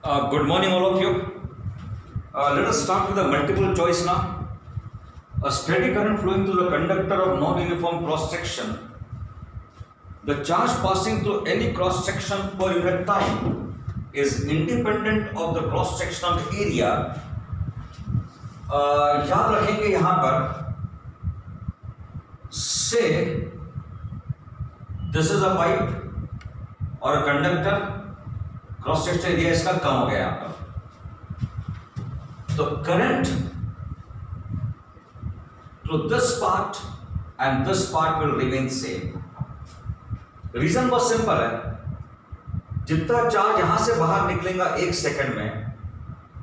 Good morning, all of you. Let us start with the multiple choice now. A steady current flowing through the conductor of non-uniform cross-section. The charge passing through any cross-section per unit time is independent of the cross-sectional area. याद रखेंगे यहाँ पर say this is a pipe और a conductor. Cross section area इसका कम हो गया यहां पर, तो current through this part and this part will remain same. Reason बहुत सिंपल है, जितना चार्ज यहां से बाहर निकलेगा एक सेकंड में,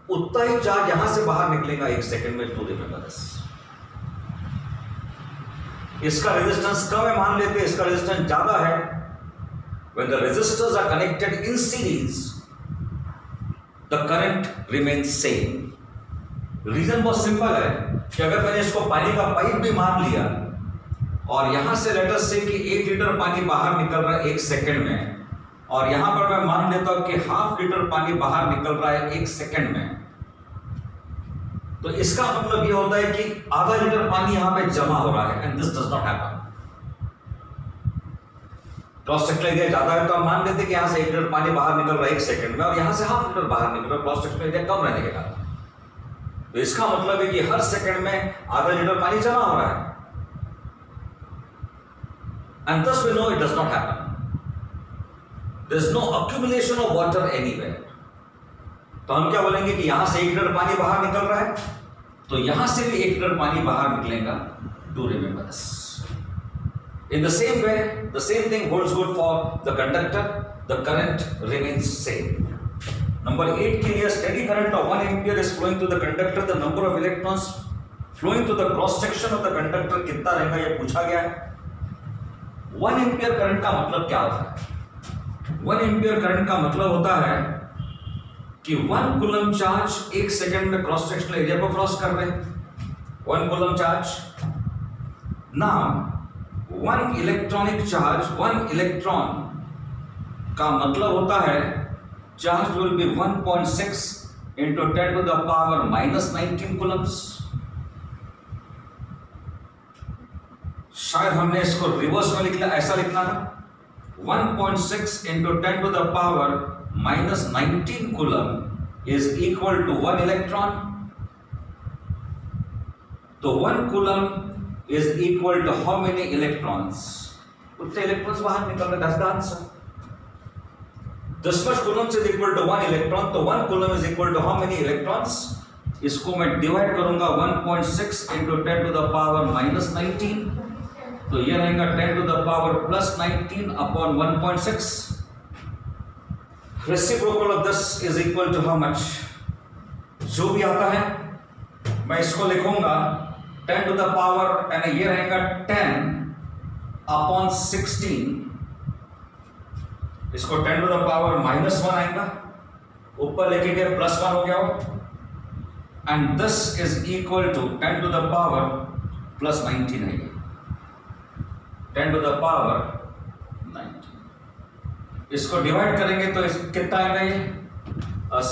उतना ही चार्ज यहां से बाहर निकलेगा एक सेकंड में. To remember this. इसका रेजिस्टेंस कम है मान लेते हैं, इसका रेजिस्टेंस ज्यादा है. When the resistors are connected in series, the current remains same. Reason बहुत सिंपल है कि अगर मैंने इसको पानी का पाइप भी मान लिया और यहां से लेट अस से कि 1 लीटर पानी बाहर निकल रहा है एक सेकंड में, और यहां पर मैं मान लेता हूं कि ½ लीटर पानी बाहर निकल रहा है एक सेकंड में, तो इसका मतलब यह होता है कि आधा लीटर पानी यहां पे जमा हो रहा है. And this does not happen. Cross sectional area ज्यादा है तो हम मान लेते हैं कि यहां से 1 लीटर पानी बाहर निकल रहा है एक सेकंड में और यहां से ½ लीटर बाहर निकल रहा है. क्रॉस सेक्शनल एरिया कम रहने के कारण, तो इसका मतलब है कि हर सेकंड में आधा लीटर पानी जमा हो रहा है. And thus we know it does not happen. There is no accumulation of water anywhere. तो हम क्या बोलेंगे कि यहां से 1 लीटर पानी बाहर निकल रहा है, तो यहां से भी 1 लीटर पानी बाहर निकलेगा. To remember this. In the same way, the same thing holds good for the conductor. The current remains same. Number 8 के लिए steady current of 1 ampere is flowing through the conductor. The number of electrons flowing through the cross section of the conductor कितना रहेगा ये पूछा गया है. 1 ampere current का मतलब क्या होता है? 1 ampere current का मतलब होता है कि 1 कूलम चार्ज एक सेकंड में क्रॉस सेक्शनल एरिया को क्रॉस कर रहे हैं. 1 coulomb charge. Now 1 electronic charge, 1 electron का मतलब होता है charge will be 1.6 into 10 to the power -19 coulombs. शायद हमने इसको रिवर्स में लिख लिया, ऐसा लिखना था. 1.6 into 10 to the power -19 coulomb is equal to 1 electron. तो 1 coulomb is equal to how many electrons? उतने electrons बाहर निकल रहे. That's the answer. This much coulombs is equal to 1 electron. तो 1 coulomb is equal to how many electrons? इसको मैं divide करूंगा 1.6 into 10 to the power -19. तो ये रहेगा 10 to the power +19 upon 1.6. Reciprocal of this is equal to how much? जो भी आता है मैं इसको लिखूंगा 10 to the power, एंड ये रहेगा 10 upon 16. इसको 10 to the power -1 आएगा, ऊपर लेके गए +1 हो गया हो, and this is equal to 10 to the power +19 है. 10 to the power 19. इसको डिवाइड करेंगे तो कितना आएगा ये?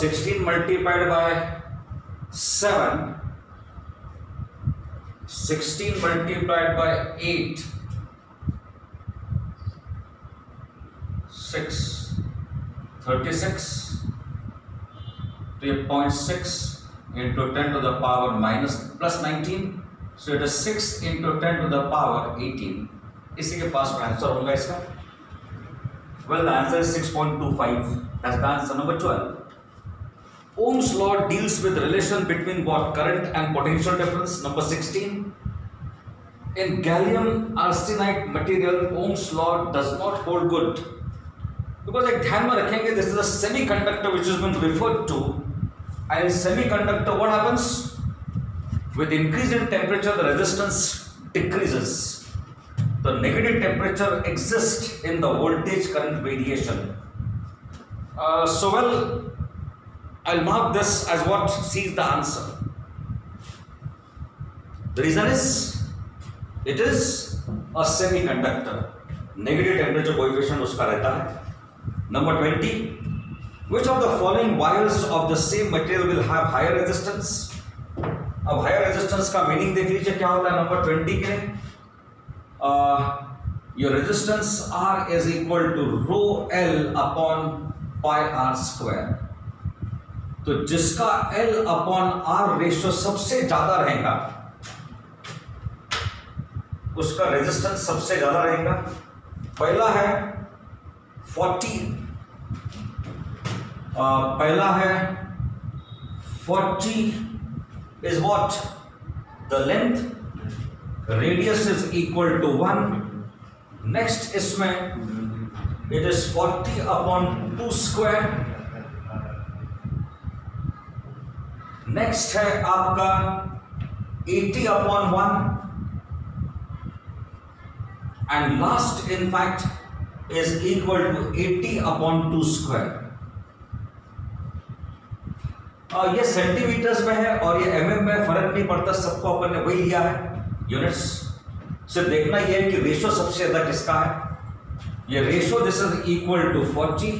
16 मल्टीप्लाइड बाय 7, 16 multiplied by 8, 6, 36. तो ये 0.6 into 10 to the power +19. So it is 6 into 10 to the power 18. इसी के पास आंसर होगा इसका. Well, the answer is 6.25. That's the answer number 12. Ohm's law deals with relation between what? Current and potential difference. Number 16. In gallium arsenide material, Ohm's law does not hold good. Because एक ध्यान में रखेंगे, this is a semiconductor which has been referred to. And in semiconductor, what happens? With increase in temperature, the resistance decreases. The negative temperature exists in the voltage current variation. I'll mark this as what sees the answer. The reason is it is a semiconductor. Negative temperature coefficient उसका रहता है. Number 20. Which of the following wires of the same material will have higher resistance? अब higher resistance का meaning देख लीजिए क्या होता है नंबर 20 के। Your resistance R is equal to rho L upon pi R square. तो जिसका L अपॉन R रेशियो सबसे ज्यादा रहेगा उसका रेजिस्टेंस सबसे ज्यादा रहेगा। पहला है 40 is what? The length. Radius is equal to 1. Next इसमें it is 40 upon 2 square. Next है आपका 80 upon 1. And last in fact is equal to 80 upon 2 square. ये सेंटीमीटर्स में है और ये mm में, फर्क नहीं पड़ता, सबको अपन ने वही लिया है यूनिट्स। सिर्फ देखना ये है कि रेशो सबसे ज्यादा किसका है। ये ratio this is equal to 40।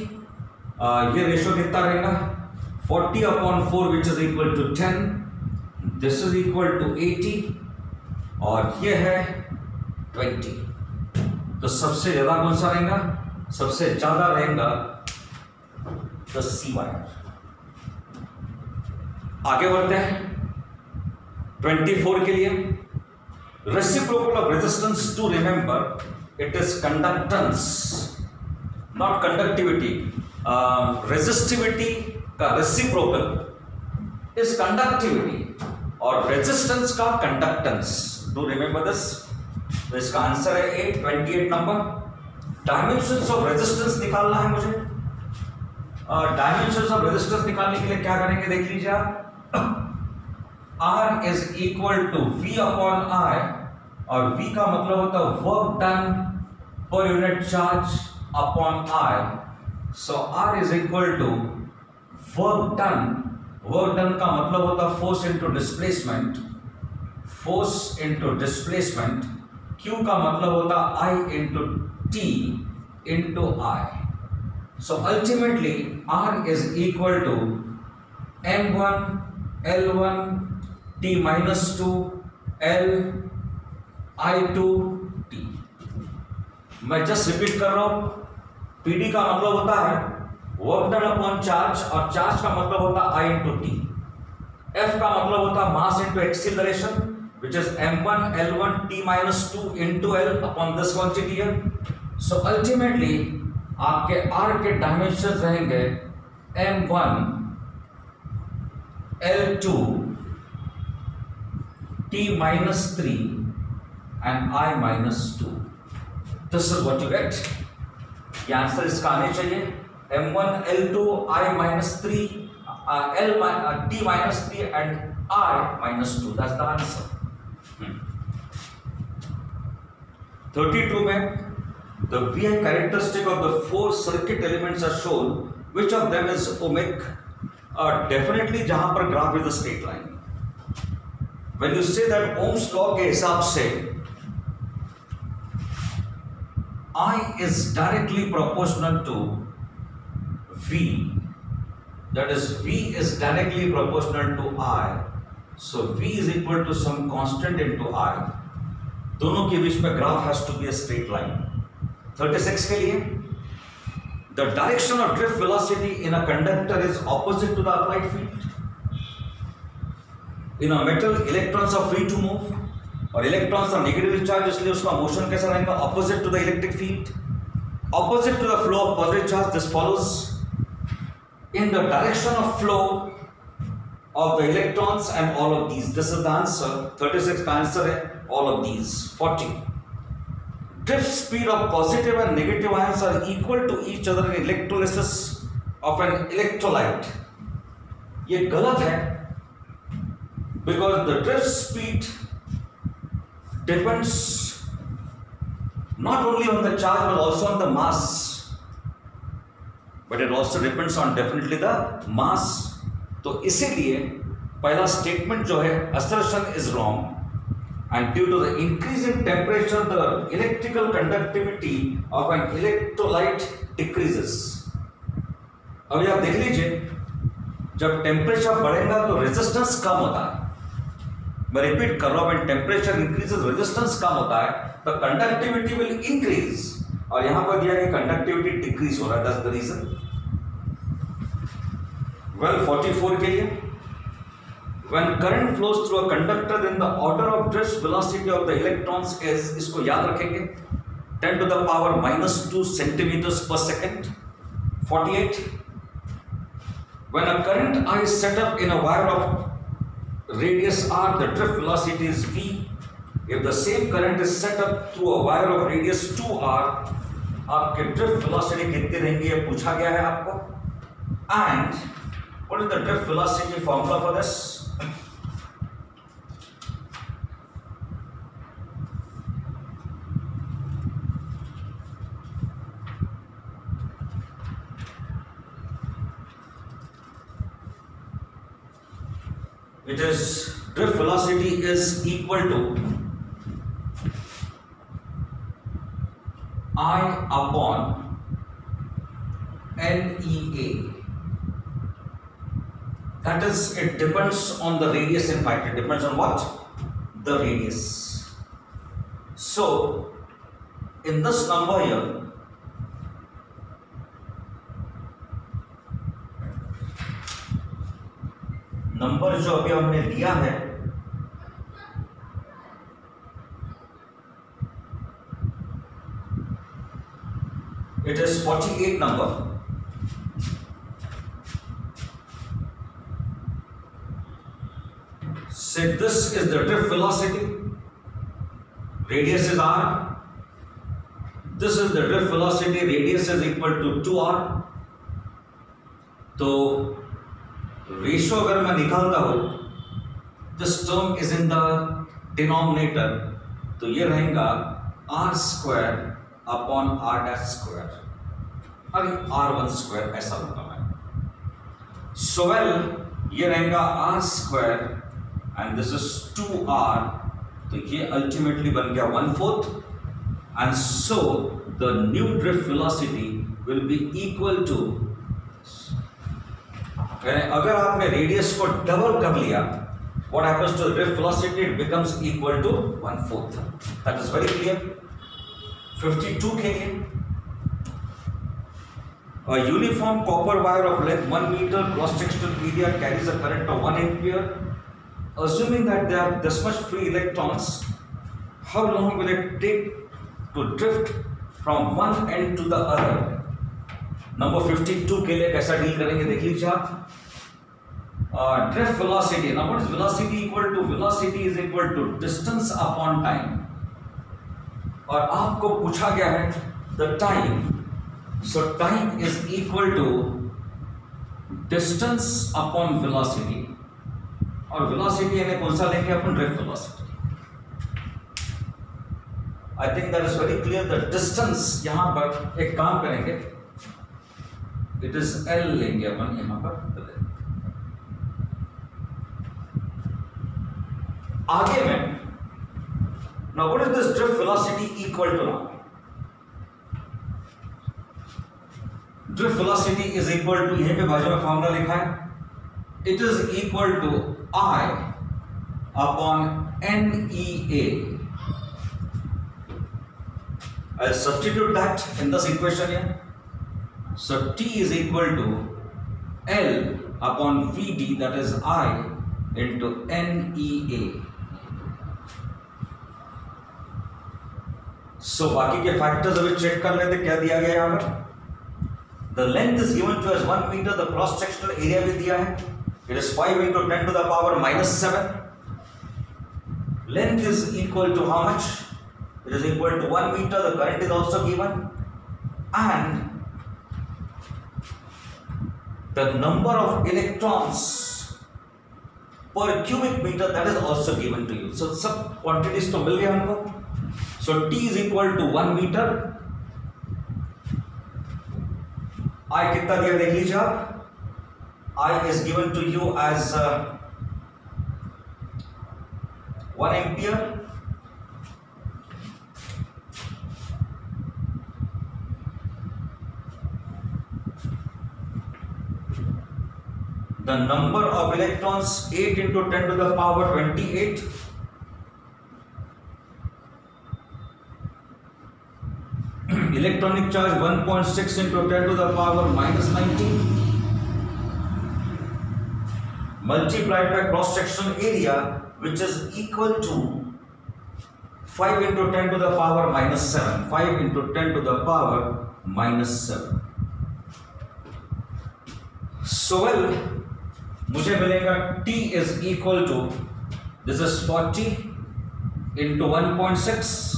ये रेशो कितना रहेगा 40 upon 4 which is equal to 10। This is equal to 80 और ये है 20। तो सबसे ज्यादा कौन सा रहेगा? सबसे ज्यादा रहेगा द सी वायर। आगे बढ़ते हैं 24 के लिए। Reciprocal of resistance to remember it is conductance not conductivity. Resistivity का रेसिप्रोकल इज कंडक्टिविटी और रेजिस्टेंस का कंडक्टेंस। Do remember this. तो इसका आंसर है 28 नंबर। डायमेंशंस ऑफ रेजिस्टेंस निकालना है मुझे। डायमेंशंस ऑफ रेजिस्टेंस निकालने के लिए क्या करेंगे देख लीजिए आप। R is equal to V upon I और V का मतलब होता है work done per unit charge upon I। So R is equal to work done. Work done का मतलब होता है force into displacement. Force into displacement. Q का मतलब होता है I into T into I। So ultimately R is equal to M1 L1 T minus 2 L I2 T। मैं just repeat कर रहा हूं। PD का मतलब होता है वर्क डन अपॉन चार्ज और चार्ज का मतलब होता है I इंटू T। F का मतलब होता है mass into acceleration which is M1 L1 T minus 2 into L upon this quantity है। सो अल्टीमेटली आपके R के डायमेंशन रहेंगे M1 L2 T minus 3 and I minus 2. This is what you get. ये answer इसका आने चाहिए M1 L2 I minus 3 T minus 3 and I minus 2. That's the answer. 32 में the VI characteristic of the 4 circuit elements are shown. Which of them is ohmic? Definitely जहां पर graph is a straight line. When you say that Ohm's law के हिसाब से I is directly proportional to V, that is V is directly proportional to I, so V is equal to some constant into I. दोनों के बीच में graph has to be a straight line. 36 के लिए the direction of drift velocity in a conductor is opposite to the applied field. In a metal, electrons are free to move और electrons are negatively charged, इसलिए उसका motion कैसा रहेगा? Opposite to the electric field, opposite to the flow of positive charge. This follows in the direction of flow of the electrons and all of these. This is the answer. 36 का answer है all of these. 40. Drift speed of positive and negative ions are equal to each other in electrolysis of an electrolyte. ये गलत है because the drift speed depends not only on the charge but also on the mass, but it also depends on definitely the mass. तो इसीलिए पहला statement जो है assertion is wrong and due to the increase in temperature the electrical conductivity of an electrolyte decreases. अभी आप देख लीजिए, जब टेम्परेचर बढ़ेगा तो रेजिस्टेंस कम होता है। मैं रिपीट कर रहा हूं, व्हेन टेम्परेचर इंक्रीजेस रेजिस्टेंस कम होता है, तो कंडक्टिविटी विल इंक्रीज, और यहां पर दिया है कि कंडक्टिविटी डिक्रीज हो रहा है। That's the reason. वेल 44 के लिए, when current flows through a conductor then the order of drift velocity of the electrons is, इसको याद रखेंगे, 10 to the power minus 2 centimeters per second. 48, when a current I is set up in a wire of radius r, the drift velocity is v. If the same current is set up through a wire of radius 2r, आपके drift velocity कितनी रहेंगी ये पूछा गया है आपको। And what is the drift velocity formula for this? It is drift velocity is equal to I upon NEA. That is, it depends on the radius. In fact, it depends on what? The radius. So, in this number here, number जो अभी हमने लिया है, it is 48 number. Say this is the drift velocity, radius is r, this is the drift velocity, radius is equal to 2r. तो ratio अगर मैं निकालता हूं, this term is in the denominator, तो ये रहेगा R square upon R dash square, अरे r1 square ऐसा होगा मैं। सो वेल ये रहेगा R square and this is 2r, तो ये अल्टीमेटली बन गया 1/4, and so the new drift velocity will be equal to, अगर आपने रेडियस को डबल कर लिया, what happens to the drift velocity? It becomes equal to 1/4. That is very clear. 52 के लिए, a uniform copper wire of length 1 meter cross-sectional area carries a current of 1 ampere. Assuming that there are this much free electrons, how long will it take to drift from one end to the other? Number 52 के लिए कैसा deal करेंगे देख लीजिए आप। Drift velocity, now what is velocity equal to? Velocity is equal to distance upon time, और आपको पूछा गया है the time, so time is equal to distance upon velocity, और वेलोसिटी यानी कौन सा लेंगे अपन? Drift velocity. I think that is very clear. The distance, यहां पर एक काम करेंगे, इट इज L लेंगे अपन यहां पर। आगे में now what is this drift velocity equal to? now drift velocity is equal to, यहीं पे बाजू में फॉर्मूला लिखा है, it is equal to I upon NEA. I'll substitute that in this equation here. So T is equal to L upon VD, that is I into NEA. So बाकी के factors अभी check कर लेते, क्या दिया गया यहाँ पर? The length is given to as 1 meter, the cross sectional area भी दिया है, it is 5 into 10 to the power minus 7. Length is equal to how much? It is equal to 1 meter, the current is also given, and the number of electrons per cubic meter, that is also given to you. So सब quantities तो मिल गया हमको। So T is equal to 1 meter, I कितना दिया देख लीजिए आप, I is given to you as 1 ampere, the number of electrons 8 into 10 to the power 28. Electronic charge 1.6 into 10 to the power minus 19 multiplied by cross sectional area, which is equal to 5 into 10 to the power minus 7. 5 into 10 to the power minus 7. So well, मुझे मिलेगा T is equal to, this is 40 into 1.6.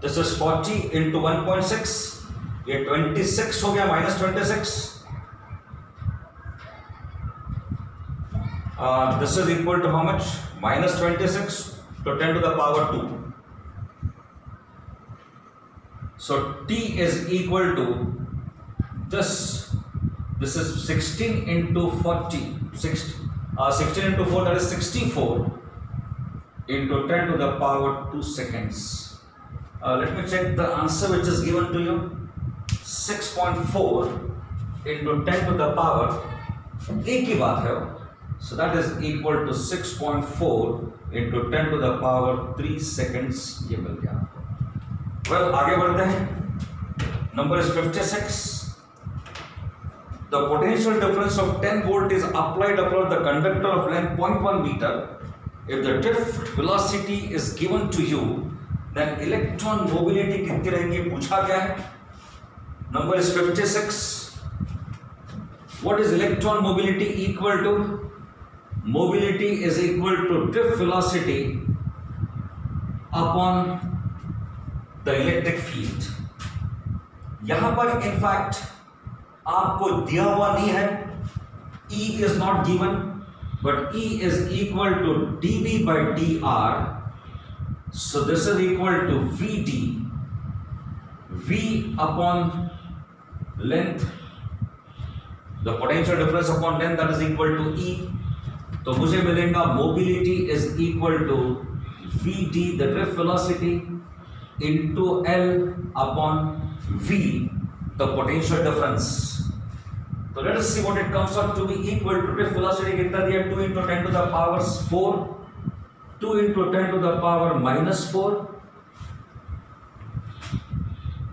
This is 40 into 1.6. ये 26 हो गया, minus 26. This is equal to how much? Minus 26 to 10 to the power 2. So T is equal to this. This is 16 into 40. 16 into 4, that is 64 into 10 to the power 2 seconds. Let me check the answer which is given to you. 6.4 into 10 to the power, एक ही बात है, so that is equal to 6.4 into 10 to the power 3 seconds. ये मिल गया आपको. Well, आगे बढ़ते हैं. Number is 56. The potential difference of 10 volt is applied across the conductor of length 0.1 meter. If the drift velocity is given to you, then electron mobility कितनी रहेंगी पूछा गया है. Number is 56. What is electron mobility equal to? Mobility is equal to drift velocity upon the electric field. यहां पर in fact आपको दिया हुआ नहीं है, E is not given, but E is equal to dV by dr. So this is equal to Vd, V upon length, the potential difference upon length, that is equal to E. तो मुझे मिलेगा mobility is equal to Vd, the drift velocity, into L upon V, the potential difference. So let us see what it comes out to be equal to. Drift velocity कितना दिया? 2 into 10 to the power 4, 2 into 10 to the power minus 4.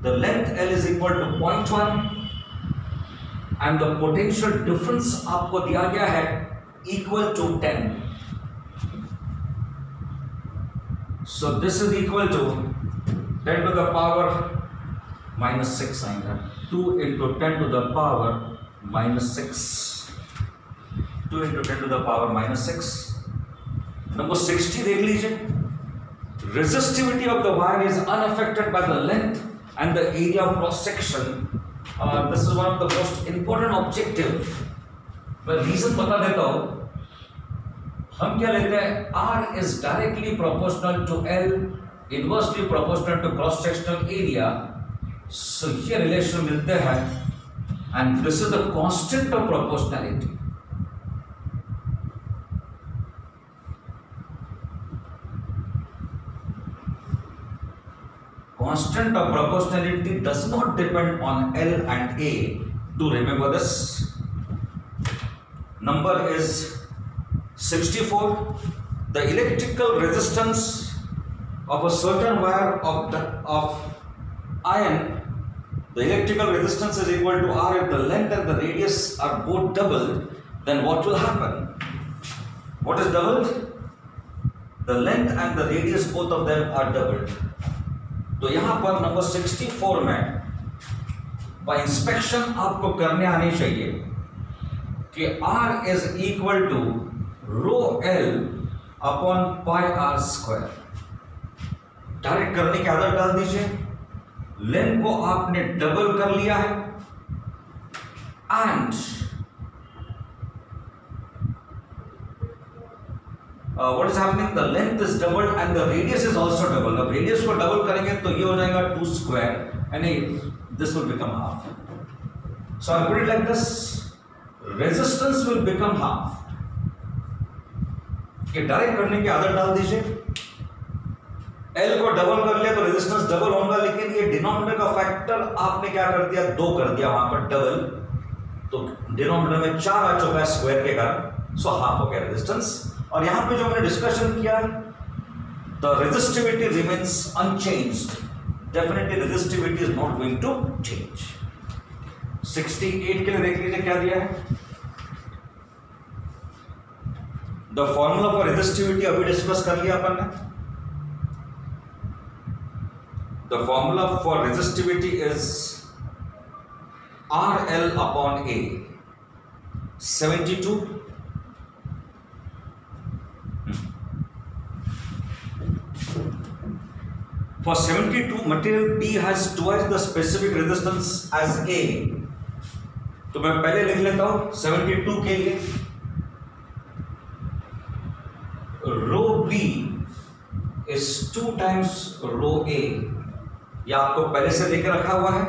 The length L is equal to 0.1 and the potential difference आपको दिया गया है equal to 10. So this is equal to 10 to the power minus 6 आएगा. 2 into 10 to the power minus 6. 2 into 10 to the power minus 6. Number 60 देख लीजिए. Resistivity of the wire is unaffected by the length and the area of cross section. This is one of the most important objective. मैं reason बता देता हूँ. हम क्या लेते हैं? R is directly proportional to L, inversely proportional to cross sectional area. So ये relation मिलते हैं, and this is the constant of proportionality. Constant of proportionality does not depend on L and A. Do remember this. Number is 64. The electrical resistance of a certain wire of iron, the electrical resistance is equal to R. If the length and the radius are both doubled, then what will happen? What is doubled? The length and the radius, both of them are doubled. तो यहां पर number 64 में bye inspection आपको करने आनी चाहिए कि R is equal to rho L upon pi r square. Direct करने की आदत डाल दीजिए. लेंथ को आपने डबल कर लिया है and what is happening? The length is doubled and the radius is also doubled. अब radius को डबल करेंगे तो ये हो जाएगा 2 square and this will become half. So I put it like this. Resistance will become half. ये direct करने की आदत डाल दीजिए. L को डबल कर लिया तो रेजिस्टेंस डबल होगा, लेकिन ये डिनोमिनेटर का फैक्टर आपने क्या कर दिया? 2 कर दिया वहां पर डबल. तो डिनोमिनेटर में 4 आ चुका है स्क्वायर के कारण, सो हाफ हो गया रेजिस्टेंस। और यहां पे जो हमने डिस्कशन किया, the resistivity remains unchanged, definitely resistivity is not going to change. 68 के लिए देख लीजिए क्या दिया है। द फॉर्मूला फॉर रेजिस्टिविटी अभी डिस्कस कर लिया अपन ने। The formula for resistivity is RL upon A, 72. For 72, material B has twice the specific resistance as A. तो मैं पहले लिख लेता हूं 72 के लिए रो B is 2 times rho A, यह आपको पहले से लेकर रखा हुआ है।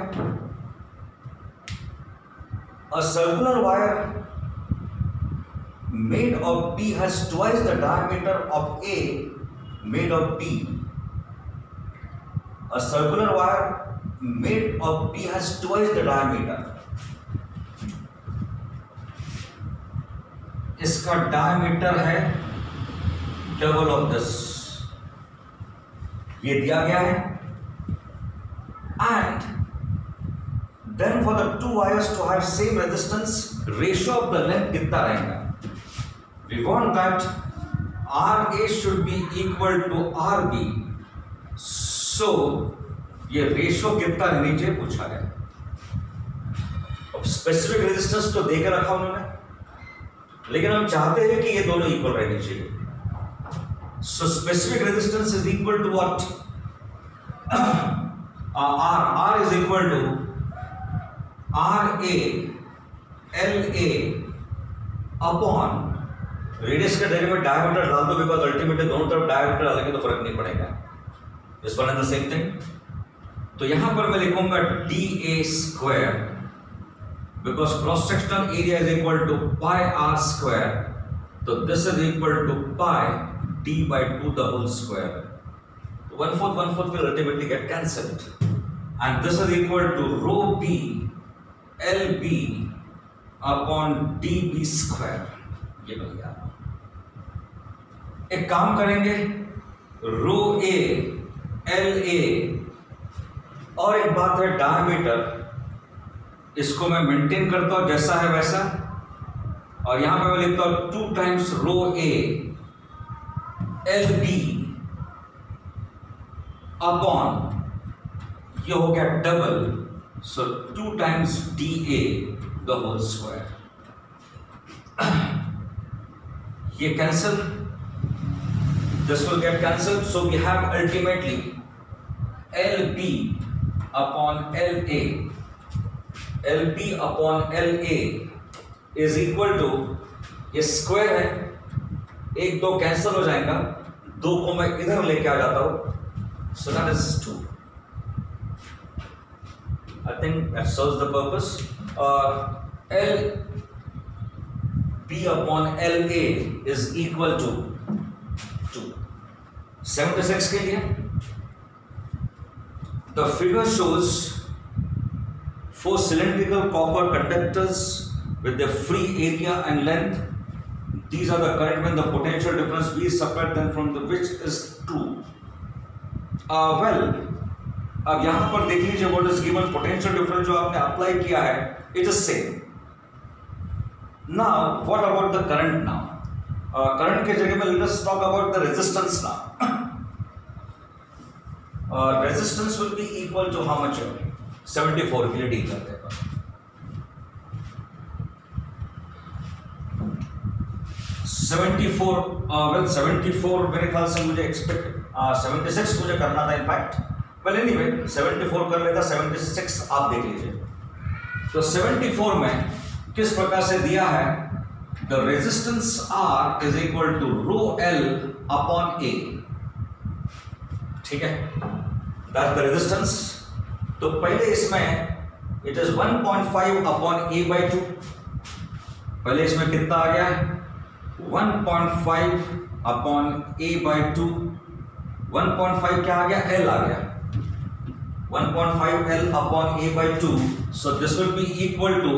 A circular wire made of B has twice the diameter of A made of B. A circular wire made of B has twice the diameter. इसका diameter है double of this, ये दिया गया है। And then for the two wires to have same resistance, ratio of the length कितना रहेगा? We want that RA should be equal to RB. So ये ratio कितना रहनी चाहिए पूछा गया। अब स्पेसिफिक रेजिस्टेंस तो देकर रखा उन्होंने, लेकिन हम चाहते हैं कि ये दोनों इक्वल रहनी चाहिए। So specific resistance is equal to what? R is equal to RA LA upon radius का डेरिवेटिव डायमीटर डाल दो, बिकॉज अल्टीमेटली दोनों तरफ डायमीटर अलग है तो फर्क नहीं पड़ेगा, this one is the same thing. तो यहां पर मैं लिखूंगा DA square, because cross sectional area is equal to pi R square, तो this is equal to pi D by 2 the whole square. 1/4 will ultimately get cancelled, and this is equal to rho B LB upon DB square. ये बन गया। एक काम करेंगे, रो A LA, और एक बात है डायमीटर, इसको मैं मेंटेन करता हूं जैसा है वैसा, और यहां पे मैं लिखता हूं 2 times rho A LB upon, ये हो गया double, so 2 times DA the whole square. ये cancel, this will get cancelled, so we have ultimately LB upon LA, LB upon LA is equal to, ये स्क्वायर है, 1 2 cancel हो जाएगा, 2 को मैं इधर लेके आ जाता हूं, so that is 2. I think that serves the purpose. LB upon LA is equal to 2. 76 के लिए the figure shows 4 cylindrical copper conductors with their free area and length. These are the current when the potential difference we separate them from the which is true. Well, अब यहां पर देख लीजिए what is given, potential difference जो आपने apply किया है it is same. Now what about the current? Now current के जगह में let us talk about the resistance now. Resistance will be equal to how much? 74 के लिए डील करते हैं। 74 वेल 74 मेरे ख्याल से मुझे एक्सपेक्ट 76 मुझे करना था इनफैक्ट, वेल एनीवे 74 कर लेता, 76 आप देख लीजिए। तो 74 में किस प्रकार से दिया है, the resistance R is equal to rho L upon A, ठीक है, दैट्स द रेजिस्टेंस। तो पहले इसमें it is 1.5 upon A by 2, पहले इसमें कितना आ गया, 1.5 अपॉन A by 2, 1.5 क्या आ गया, L आ गया, 1.5 L upon A by 2, so this will be equal to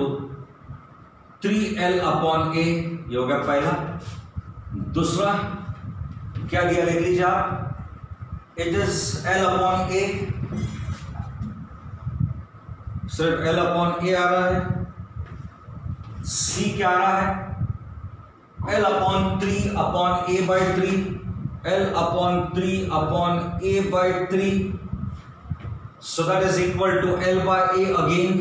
3L upon A, ये हो गया पहला। दूसरा क्या दिया लिख लीजिए आप, it is L upon A, सिर्फ L अपॉन A आ रहा है। C क्या आ रहा है, L upon 3 upon A by 3, L upon 3 upon A by 3, so that is equal to L by A again.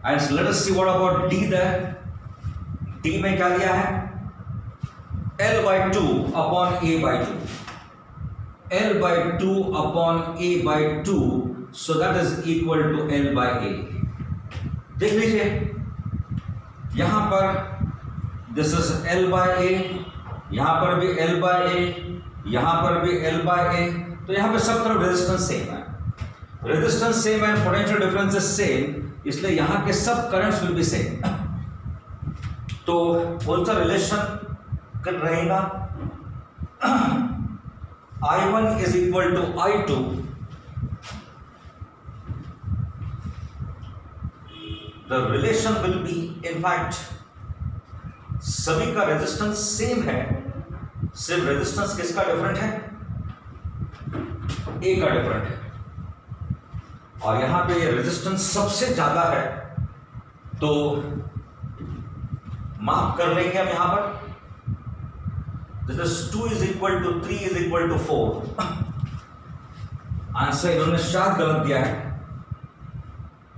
And so let us see what about D there. D में क्या दिया है, L by 2 upon A by 2, L by 2 upon A by 2, so that is equal to L by A. देख लीजिए यहां पर this is L by A, यहां पर भी L by A, यहां पर भी L by A, तो यहां पे सब तरफ रेजिस्टेंस सेम है, रेजिस्टेंस सेम है, पोटेंशियल डिफरेंस इज सेम, इसलिए यहां के सब करंट्स विल बी सेम। तो कौन सा रिलेशन कर रहेगा, I1 is equal to I2 the relation will be, in fact सभी का रेजिस्टेंस सेम है, सिर्फ रेजिस्टेंस किसका डिफरेंट है, ए का डिफरेंट है, और यहां पे ये रेजिस्टेंस सबसे ज्यादा है, तो मार्क कर लेंगे हम यहां पर, this is 2 is equal to 3 is equal to 4। Answer इन्होंने शायद गलत दिया है,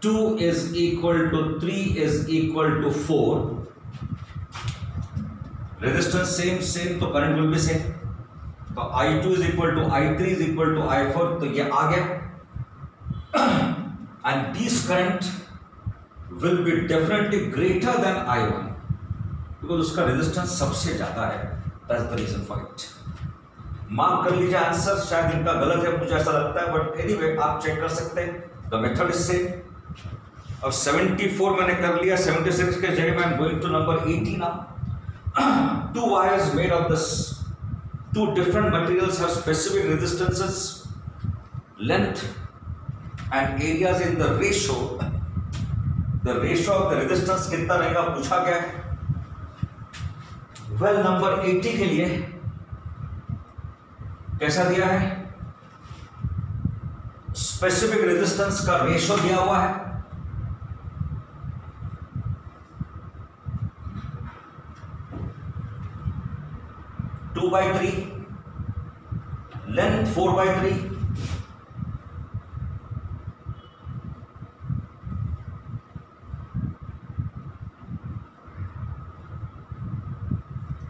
2 is equal to 3 is equal to 4, resistance same same तो करंट विल बी सेम, तो I2 is equal to I3 is equal to I4, तो ये आ गया, and this current will be definitely greater than I1 because उसका resistance सबसे ज्यादा है, that's the reason for it. Mark कर लीजिए आंसर, शायद इनका गलत है मुझे ऐसा लगता है, बट एनीवे आप चेक कर सकते हैं, द मेथड इज सेम। अब 74 मैंने कर लिया, 76 के जगह मैं going to number 80 now. Two wires made of this, two different materials have specific resistances, length and areas in the ratio. The ratio of the resistance कितना रहेगा पूछा गया है। Well, नंबर 80 के लिए कैसा दिया है, स्पेसिफिक रेजिस्टेंस का रेशियो दिया हुआ है, two by 3, length 4 by 3,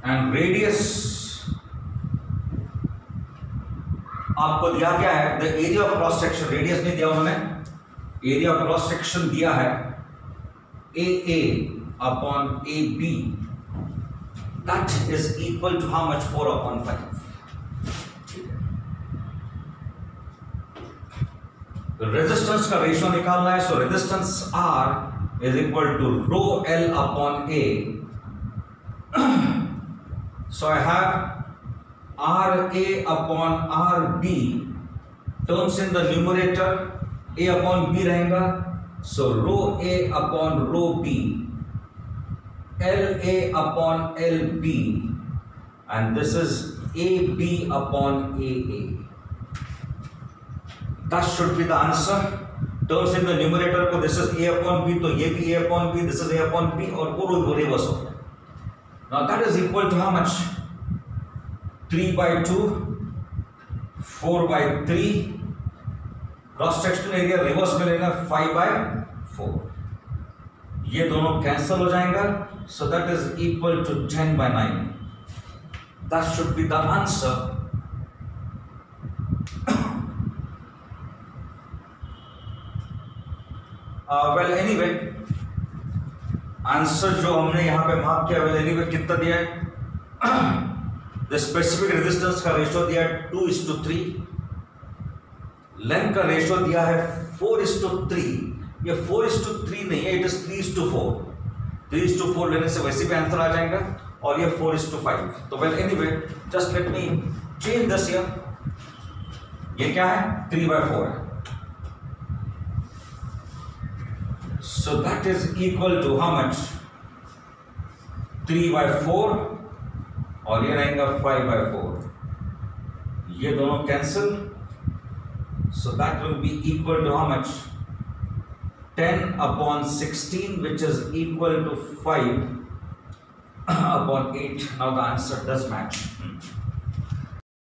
and radius आपको दिया गया है, the area of cross section, radius नहीं दिया उन्होंने, एरिया ऑफ क्रॉस सेक्शन दिया है AA upon AB, that is equal to how much, 4 upon 5। Resistance का रेशियो निकालना है, so resistance R is equal to rho L upon A, so I have RA upon RB terms in the numerator, A upon B रहेगा, so rho A upon rho B, LA upon LB, and this is AB upon AA. That should be the answer. Terms in the numerator को this is A upon B, तो ये भी A upon B, this is A upon B, और वो reverse हो गया। Now that is equal to how much? 3 by 2, 4 by 3, cross sectional area reverse में लेना 5 by 4, ये दोनों कैंसिल हो जाएगा, so that is equal to 10 by 9. That should be the answer. Well anyway, answer जो हमने यहाँ पे मार्क किया, well anyway कितना दिया है, द स्पेसिफिक रेजिस्टेंस का रेशियो दिया है 2:3, लेंथ का रेशियो दिया है 4:3, ये 4:3 नहीं है, इट इज 3:4, 3:4 लेने से वैसे भी आंसर आ जाएगा, और ये 4:5, तो well anyway just let me change this here, ये क्या है 3/4 है, So that is equal to how much? 3/4 और ये रहेगा 5/4. ये दोनों cancel. So that will be equal to how much? 10/16, which is equal to 5/8. Now the answer does match.